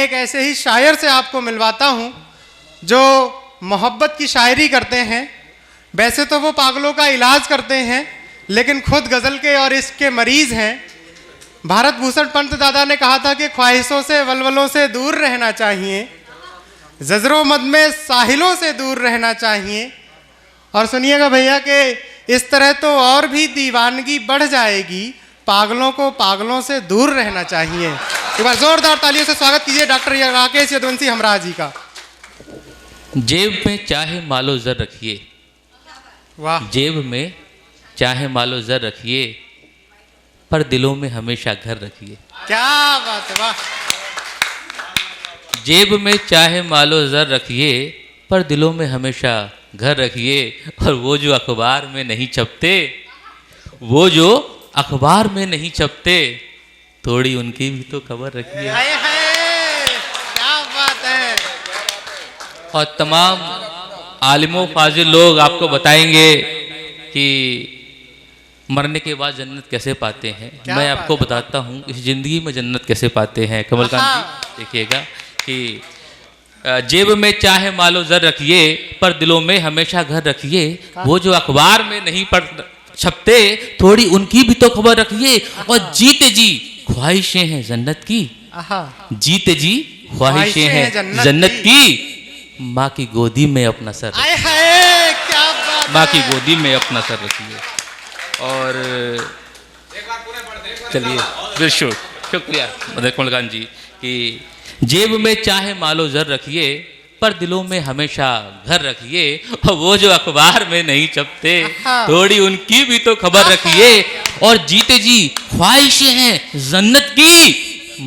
एक ऐसे ही शायर से आपको मिलवाता हूं जो मोहब्बत की शायरी करते हैं। वैसे तो वो पागलों का इलाज करते हैं, लेकिन खुद गज़ल के और इश्क के मरीज़ हैं। भारत भूषण पंत दादा ने कहा था कि ख्वाहिशों से वलवलों से दूर रहना चाहिए, जजरों मद में साहिलों से दूर रहना चाहिए। और सुनिएगा भैया कि इस तरह तो और भी दीवानगी बढ़ जाएगी, पागलों को पागलों से दूर रहना चाहिए। एक बार जोरदार तालियों से स्वागत कीजिए डॉक्टर राकेश यदुवंशी हमराज जी का। जेब में चाहे मालो जर रखिए, वाह। जेब में चाहे मालो जर रखिए, पर दिलों में हमेशा घर रखिए। क्या बात है, वाह। जेब में चाहे मालो जर रखिए, पर दिलों में हमेशा घर रखिए। और वो जो अखबार में नहीं छपते, वो जो अखबार में नहीं छपते, थोड़ी उनकी भी तो खबर रखिए। क्या बात है। और तमाम आलिमों फाजिल लोग आपको बताएंगे कि मरने के बाद जन्नत कैसे पाते हैं। मैं आपको बताता हूँ इस ज़िंदगी में जन्नत कैसे पाते हैं। कमलकांत जी देखिएगा कि जेब में चाहे मालो जर रखिए, पर दिलों में हमेशा घर रखिए। वो जो अखबार में नहीं छपते, थोड़ी उनकी भी तो खबर रखिए। और जीते जी ख्वाहिशें हैं जन्नत की, जीते जी ख्वाहिशें हैं जन्नत की, माँ की गोदी में अपना सर रखिए, माँ की गोदी में अपना सर रखिए। और चलिए फिर शुक्रिया कमलकांत जी कि जेब में चाहे मालो जर रखिए, पर दिलों में हमेशा घर रखिए। और वो जो अखबार में नहीं छपते, थोड़ी उनकी भी तो खबर रखिए। और जीते जी ख्वाहिशें हैं जन्नत की,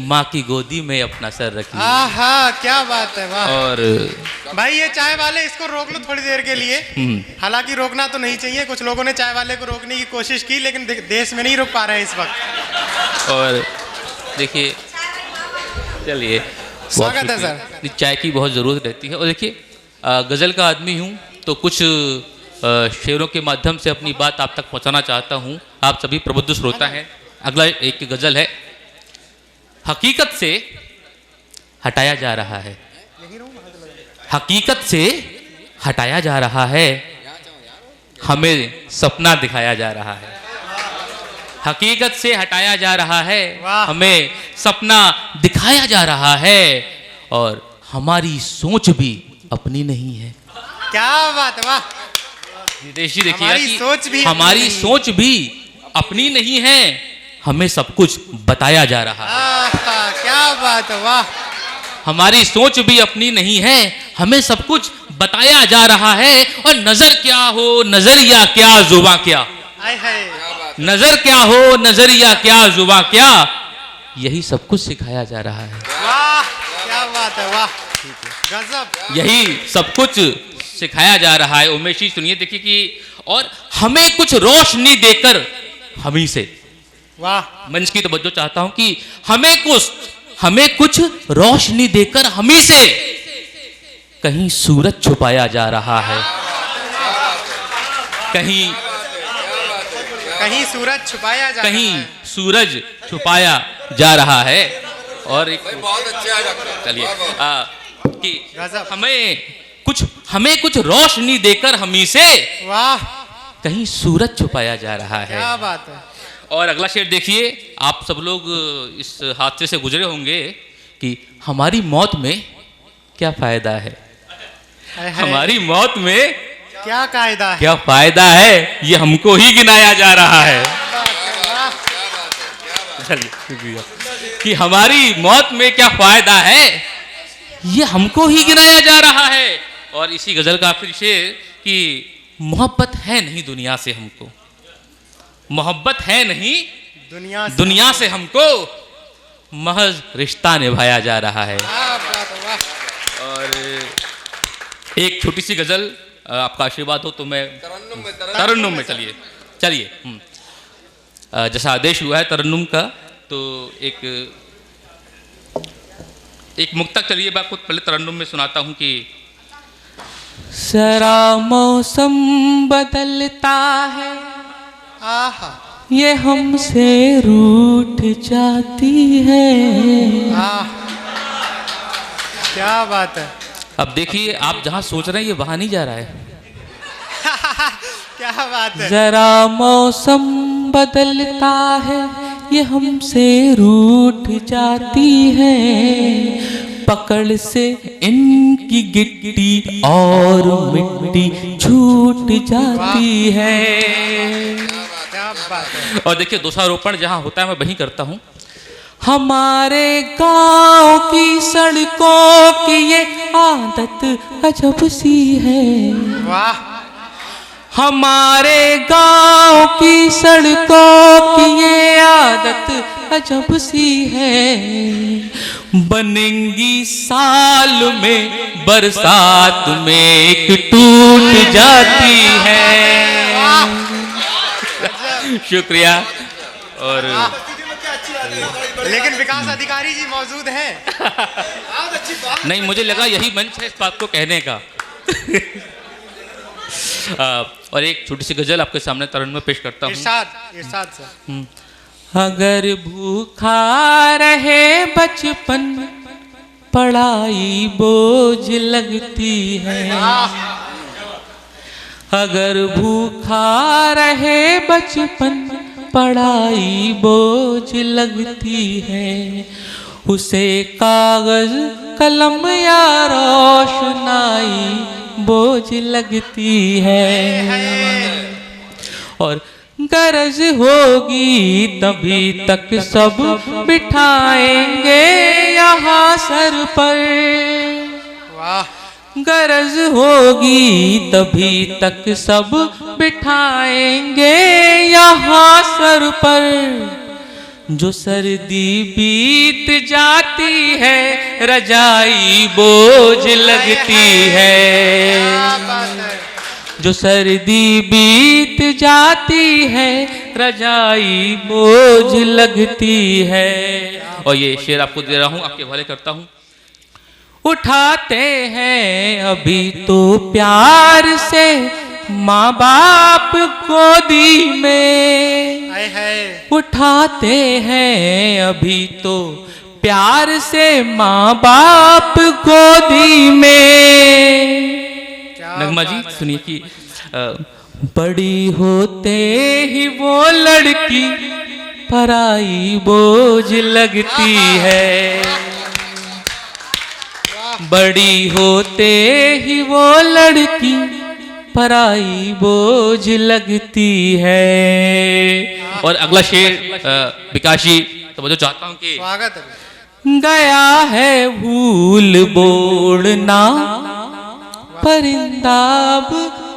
माँ की गोदी में अपना सर रखिए। क्या बात है, वाह। और भाई ये चाय वाले, इसको रोक लो थोड़ी देर के लिए। हालांकि रोकना तो नहीं चाहिए, कुछ लोगों ने चाय वाले को रोकने की कोशिश की, लेकिन देश में नहीं रोक पा रहे हैं इस वक्त। और देखिए, चलिए स्वागत है सर। चाय की बहुत ज़रूरत रहती है। और देखिए, गज़ल का आदमी हूँ तो कुछ शेरों के माध्यम से अपनी बात आप तक पहुँचाना चाहता हूँ। आप सभी प्रबुद्ध श्रोता हैं। अगला एक गज़ल है। हकीकत से हटाया जा रहा है, हकीकत से हटाया जा रहा है, हमें सपना दिखाया जा रहा है। हकीकत से हटाया जा रहा है, हमें सपना दिखाया जा रहा है। और हमारी सोच भी अपनी नहीं है। क्या बात है, वाह। विदेशी देखिए, हमारी सोच भी अपनी नहीं है, हमें सब कुछ बताया जा रहा है। क्या बात है, वाह। हमारी सोच भी अपनी नहीं है, हमें सब कुछ बताया जा रहा है। और नजर क्या हो नजरिया क्या जुबां क्या, नजर क्या हो नजरिया क्या जुबां क्या, यही सब कुछ सिखाया जा रहा है। वाह, क्या बात है, वाह। गजब। यही सब कुछ सिखाया जा रहा है। उमेश जी सुनिए, देखिए कि और हमें कुछ रोशनी देकर हमी से, वाह। मंच की तवज्जो चाहता हूं कि हमें कुछ रोशनी देकर हमी से कहीं सूरज छुपाया जा रहा है, कहीं सूरज छुपाया जा कहीं सूरज छुपाया जा रहा है। और एक बहुत अच्छा, चलिए कि हमें कुछ रोशनी देकर हमी से, वाह, कहीं सूरज छुपाया जा रहा है। क्या बात है। और अगला शेर देखिए, आप सब लोग इस हादसे से गुजरे होंगे कि हमारी मौत में क्या फायदा है, हमारी मौत में क्या कायदा है, क्या फायदा है, ये हमको ही गिनाया जा रहा है। कि हमारी मौत में क्या फायदा है, ये हमको ही गिनाया जा रहा है। और इसी गजल का आखिरी शेर कि मोहब्बत है नहीं दुनिया से हमको, मोहब्बत है नहीं दुनिया से हमको, महज रिश्ता निभाया जा रहा है। और एक छोटी सी गजल, आपका आशीर्वाद हो तो मैं तरन्नुम में चलिए जैसा आदेश हुआ है तरन्नुम का, तो एक मुक्तक चलिए मैं आपको पहले तरन्नुम में सुनाता हूँ कि जरा मौसम बदलता है, ये हमसे रूठ जाती है, क्या बात है। अब देखिए, आप जहाँ सोच रहे हैं ये वहाँ नहीं जा रहा है। क्या बात है। जरा मौसम बदलता है, ये हमसे रूठ जाती है, पकड़ से इनकी गिट्टी और मिट्टी छूट जाती है। क्या बात है। और देखिए, दोषारोपण जहाँ होता है मैं वहीं करता हूँ। हमारे गांव की सड़कों की ये आदत अजब सी है। वाह। हमारे गांव की सड़कों की ये आदत अजब सी है, बनेंगी साल में बरसात में एक टूट जाती है। शुक्रिया। और लेकिन विकास अधिकारी जी मौजूद हैं। नहीं, मुझे लगा यही मंच है इस बात को कहने का। और एक छोटी सी गजल आपके सामने तरन में पेश करता हूँ। इरशाद सर। अगर भूखा रहे बचपन, पढ़ाई बोझ लगती है। अगर भूखा रहे बचपन, पढ़ाई बोझ लगती है, उसे कागज कलम या रोशनाई बोझ लगती है। और गरज होगी तभी तक सब बिठाएंगे यहाँ सर पर। वाह। गरज होगी तभी तक सब बिठाएंगे यहाँ सर पर, जो सर्दी बीत जाती है रजाई बोझ लगती है। जो सर्दी बीत जाती है रजाई बोझ लगती है। और ये शेर आपको दे रहा हूँ, आपके हवाले करता हूँ। उठाते हैं अभी तो प्यार से माँ बाप गोदी में, उठाते हैं अभी तो प्यार से माँ बाप गोदी में। नगमा जी सुनिए कि बड़ी होते ही वो लड़की पराई बोझ लगती है। बड़ी होते ही वो लड़की पराई बोझ लगती है। और अगला शेर विकास जी तो जो चाहता हूँ कि स्वागत है। गया है भूल बोलना, परिंदा अब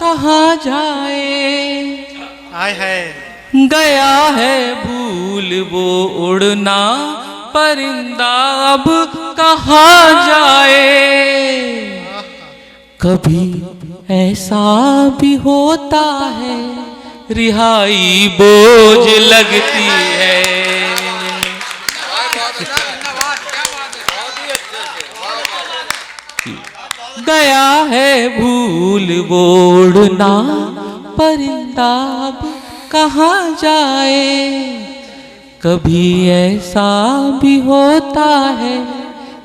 कहाँ जाए। आय है। गया है भूल वो उड़ना, परिंदा अब कहाँ जाए। कभी ऐसा भी होता है रिहाई बोझ लगती है। गया है भूल बोलना, परिंदा अब कहाँ जाए। कभी ऐसा भी होता है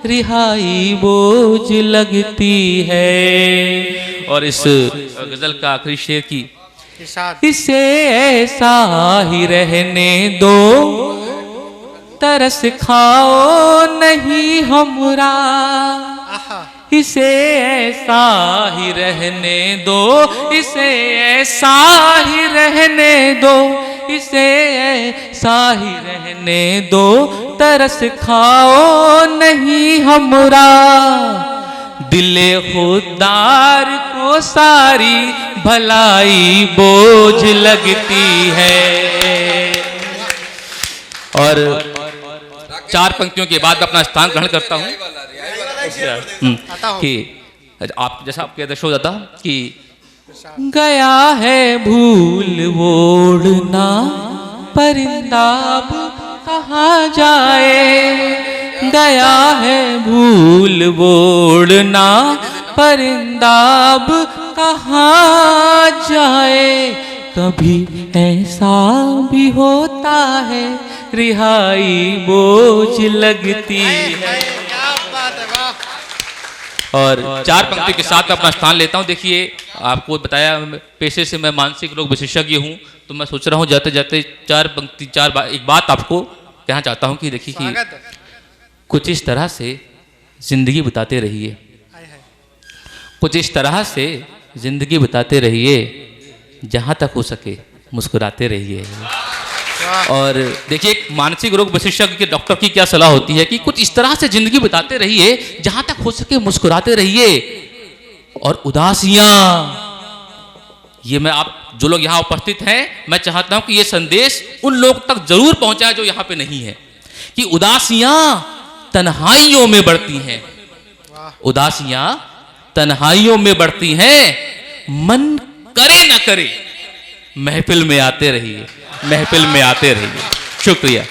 रिहाई बोझ लगती है। और इस गजल का आखिरी शेर की इसे ऐसा ही रहने दो, तरस खाओ नहीं हमरा। इसे ऐसा ही रहने दो, इसे ऐसा ही रहने दो, इसे ऐसा ही रहने दो, तरस खाओ नहीं हमरा। दिले खुदार को सारी भलाई बोझ लगती है। और चार पंक्तियों के बाद अपना स्थान ग्रहण करता हूँ कि आप जैसा आपके दर्शो दादा कि गया है भूल ओढ़ना, परिंदा अब कहाँ जाए। गया है भूल ओढ़ना, परिंदा अब कहाँ जाए। कभी ऐसा भी होता है रिहाई बोझ लगती है। और 4 पंक्ति के साथ मैं अपना स्थान लेता हूं। देखिए, आपको बताया पेशे से मैं मानसिक रोग विशेषज्ञ हूं, तो मैं सोच रहा हूं जाते जाते 4 पंक्ति एक बात आपको कहना चाहता हूं कि देखिए कि कुछ इस तरह से जिंदगी बिताते रहिए, कुछ इस तरह से जिंदगी बिताते रहिए, जहां तक हो सके मुस्कुराते रहिए। और देखिए, एक मानसिक रोग विशेषज्ञ के डॉक्टर की क्या सलाह होती है कि कुछ इस तरह से जिंदगी बिताते रहिए, जहां तक हो सके मुस्कुराते रहिए। और उदासियां, ये मैं आप जो लोग यहां उपस्थित हैं, मैं चाहता हूं कि ये संदेश उन लोग तक जरूर पहुंचाए जो यहां पे नहीं है, कि उदासियां तन्हाइयों में बढ़ती हैं, उदासियां तन्हाइयों में बढ़ती हैं, मन करे न करे महफिल में आते रहिए, महफिल में आते रहिए। शुक्रिया।